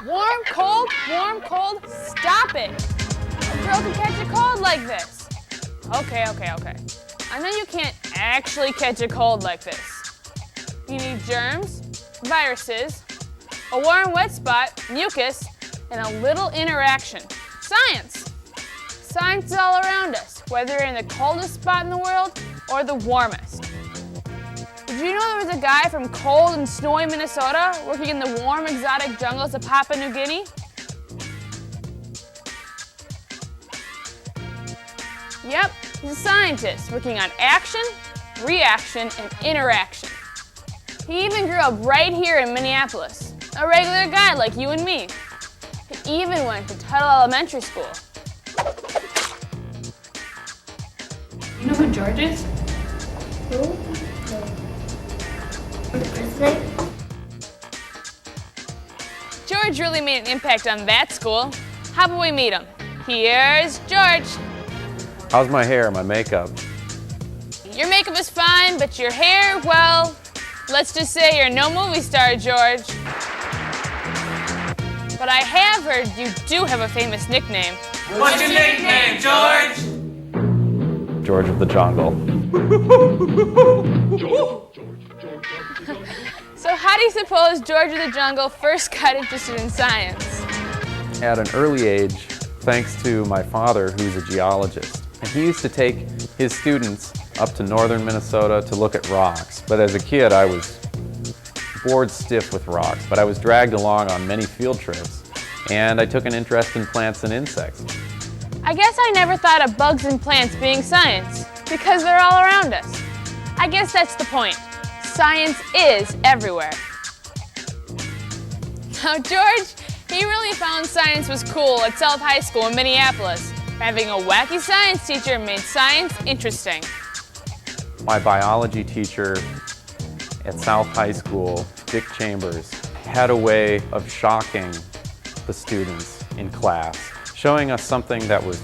Warm, cold, stop it. A girl can catch a cold like this. Okay. I know you can't actually catch a cold like this. You need germs, viruses, a warm wet spot, mucus, and a little interaction. Science! Science is all around us, whether you're in the coldest spot in the world or the warmest. Did you know there was a guy from cold and snowy Minnesota working in the warm, exotic jungles of Papua New Guinea? Yep, he's a scientist working on action, reaction, and interaction. He even grew up right here in Minneapolis, a regular guy like you and me. He even went to Tuttle Elementary School. You know who George is? Who? The president? George really made an impact on that school. How about we meet him? Here's George. How's my hair, my makeup? Your makeup is fine, but your hair, well, let's just say you're no movie star, George. But I have heard you do have a famous nickname. What's your nickname, George? George of the Jungle. So how do you suppose George of the Jungle first got interested in science? At an early age, thanks to my father, who's a geologist. And he used to take his students up to northern Minnesota to look at rocks. But as a kid, I was bored stiff with rocks, but I was dragged along on many field trips, and I took an interest in plants and insects. I guess I never thought of bugs and plants being science, because they're all around us. I guess that's the point. Science is everywhere. Now George, he really found science was cool at South High School in Minneapolis. Having a wacky science teacher made science interesting. My biology teacher at South High School, Dick Chambers, had a way of shocking the students in class, showing us something that was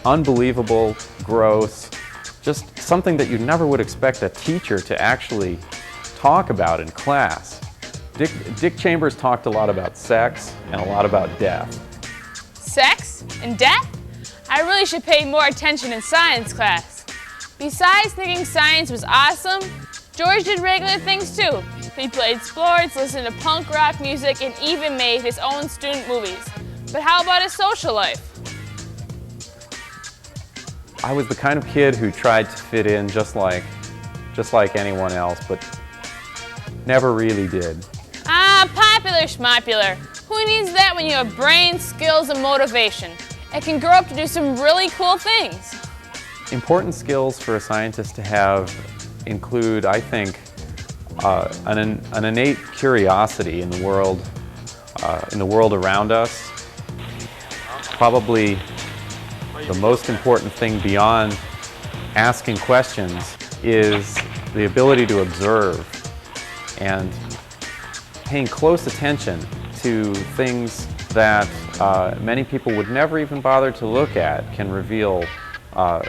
unbelievable, gross, just something that you never would expect a teacher to actually talk about in class. Dick Chambers talked a lot about sex and a lot about death. Sex and death? I really should pay more attention in science class. Besides thinking science was awesome, George did regular things too. He played sports, listened to punk rock music, and even made his own student movies. But how about his social life? I was the kind of kid who tried to fit in just like anyone else, but never really did. Ah, popular schmopular. Who needs that when you have brains, skills, and motivation? It can grow up to do some really cool things. Important skills for a scientist to have include, I think, an innate curiosity in the world around us. Probably the most important thing beyond asking questions is the ability to observe and paying close attention to things that many people would never even bother to look at can reveal a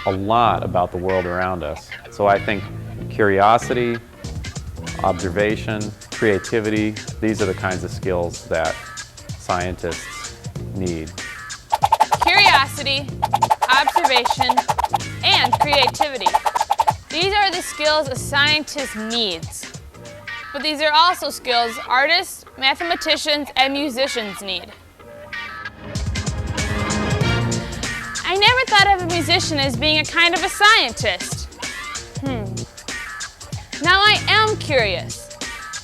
lot about the world around us. So I think curiosity, observation, creativity, these are the kinds of skills that scientists need. Curiosity, observation, and creativity. These are the skills a scientist needs. But these are also skills artists, mathematicians, and musicians need. I never thought of a musician as being a kind of a scientist. Now I am curious.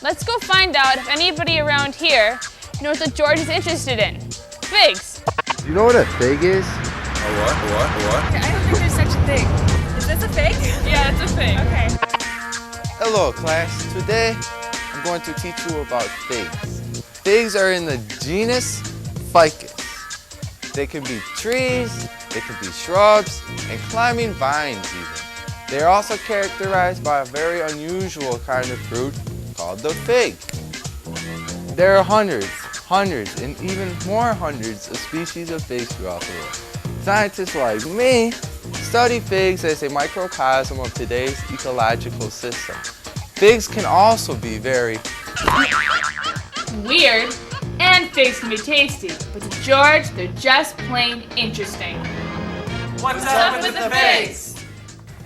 Let's go find out if anybody around here knows what George is interested in. Figs. Do you know what a fig is? A what? I don't think there's such a thing. Is this a fig? Yeah, it's a fig. Okay. Hello class, today I'm going to teach you about figs. Figs are in the genus Ficus. They can be trees, they can be shrubs, and climbing vines even. They are also characterized by a very unusual kind of fruit called the fig. There are hundreds, and even more hundreds of species of figs throughout the world. Scientists like me study figs as a microcosm of today's ecological system. Figs can also be very weird, and figs can be tasty, but to George, they're just plain interesting. What's up with the figs?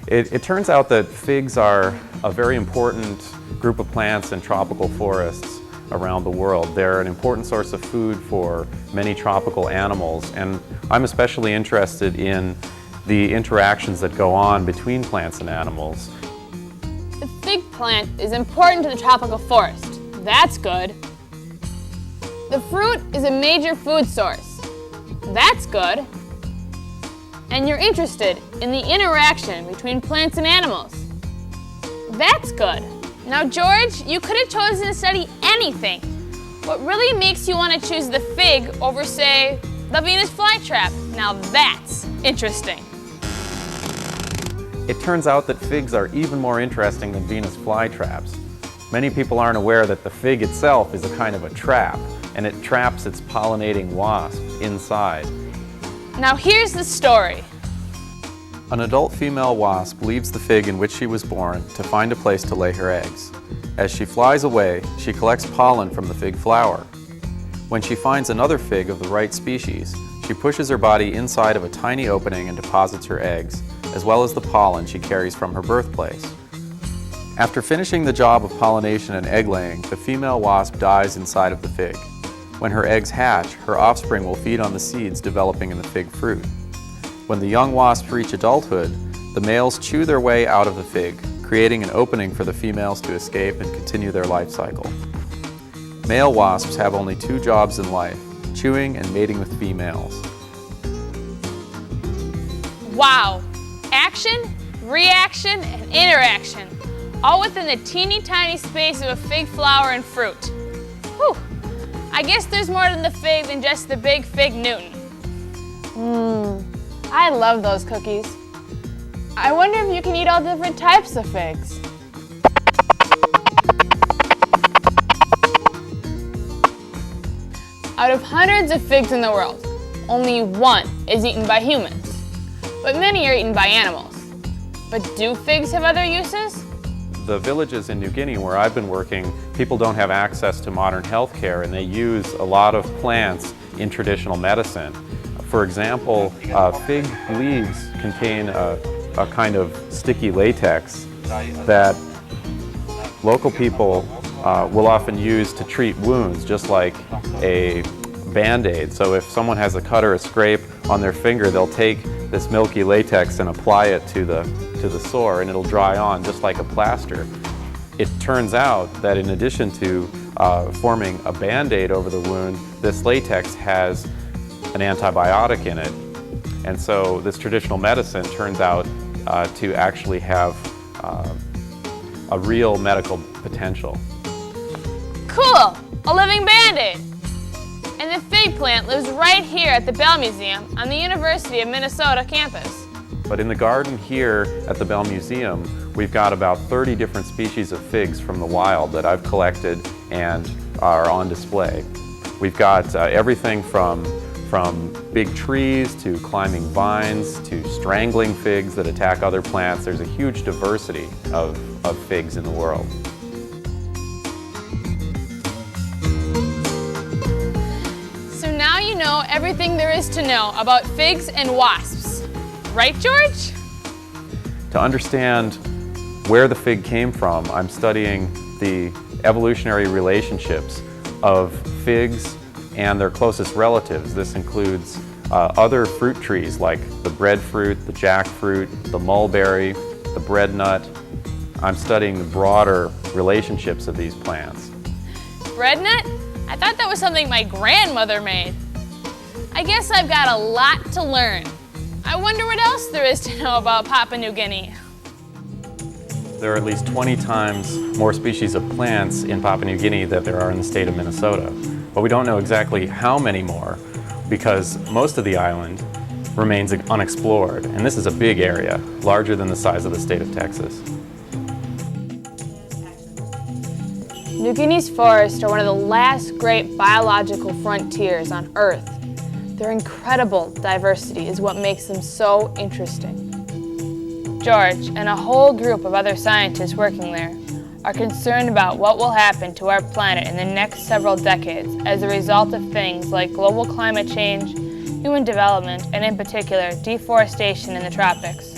It turns out that figs are a very important group of plants in tropical forests around the world. They're an important source of food for many tropical animals, and I'm especially interested in the interactions that go on between plants and animals. The fig plant is important to the tropical forest. That's good. The fruit is a major food source. That's good. And you're interested in the interaction between plants and animals. That's good. Now, George, you could have chosen to study anything. What really makes you want to choose the fig over, say, the Venus flytrap? Now that's interesting. It turns out that figs are even more interesting than Venus flytraps. Many people aren't aware that the fig itself is a kind of a trap, and it traps its pollinating wasp inside. Now here's the story. An adult female wasp leaves the fig in which she was born to find a place to lay her eggs. As she flies away, she collects pollen from the fig flower. When she finds another fig of the right species, she pushes her body inside of a tiny opening and deposits her eggs, as well as the pollen she carries from her birthplace. After finishing the job of pollination and egg laying, the female wasp dies inside of the fig. When her eggs hatch, her offspring will feed on the seeds developing in the fig fruit. When the young wasps reach adulthood, the males chew their way out of the fig, creating an opening for the females to escape and continue their life cycle. Male wasps have only two jobs in life, chewing and mating with females. Wow. Action, reaction, and interaction, all within the teeny tiny space of a fig flower and fruit. Whew. I guess there's more to the fig than just the big fig Newton. I love those cookies. I wonder if you can eat all different types of figs. Out of hundreds of figs in the world, only one is eaten by humans, but many are eaten by animals. But do figs have other uses? The villages in New Guinea where I've been working, people don't have access to modern health care, and they use a lot of plants in traditional medicine. For example, fig leaves contain a kind of sticky latex that local people will often use to treat wounds, just like a Band-Aid. So if someone has a cut or a scrape on their finger, they'll take this milky latex and apply it to the sore, and it'll dry on just like a plaster. It turns out that in addition to forming a Band-Aid over the wound, this latex has an antibiotic in it. And so this traditional medicine turns out to actually have a real medical potential. Cool! A living Band-Aid! And the fig plant lives right here at the Bell Museum on the University of Minnesota campus. But in the garden here at the Bell Museum, we've got about 30 different species of figs from the wild that I've collected and are on display. We've got everything from big trees to climbing vines to strangling figs that attack other plants. There's a huge diversity of figs in the world. So now you know everything there is to know about figs and wasps. Right, George? To understand where the fig came from, I'm studying the evolutionary relationships of figs and their closest relatives. This includes other fruit trees like the breadfruit, the jackfruit, the mulberry, the breadnut. I'm studying the broader relationships of these plants. Breadnut? I thought that was something my grandmother made. I guess I've got a lot to learn. I wonder what else there is to know about Papua New Guinea. There are at least 20 times more species of plants in Papua New Guinea than there are in the state of Minnesota. But we don't know exactly how many more because most of the island remains unexplored. And this is a big area, larger than the size of the state of Texas. New Guinea's forests are one of the last great biological frontiers on Earth. Their incredible diversity is what makes them so interesting. George and a whole group of other scientists working there are concerned about what will happen to our planet in the next several decades as a result of things like global climate change, human development, and in particular, deforestation in the tropics.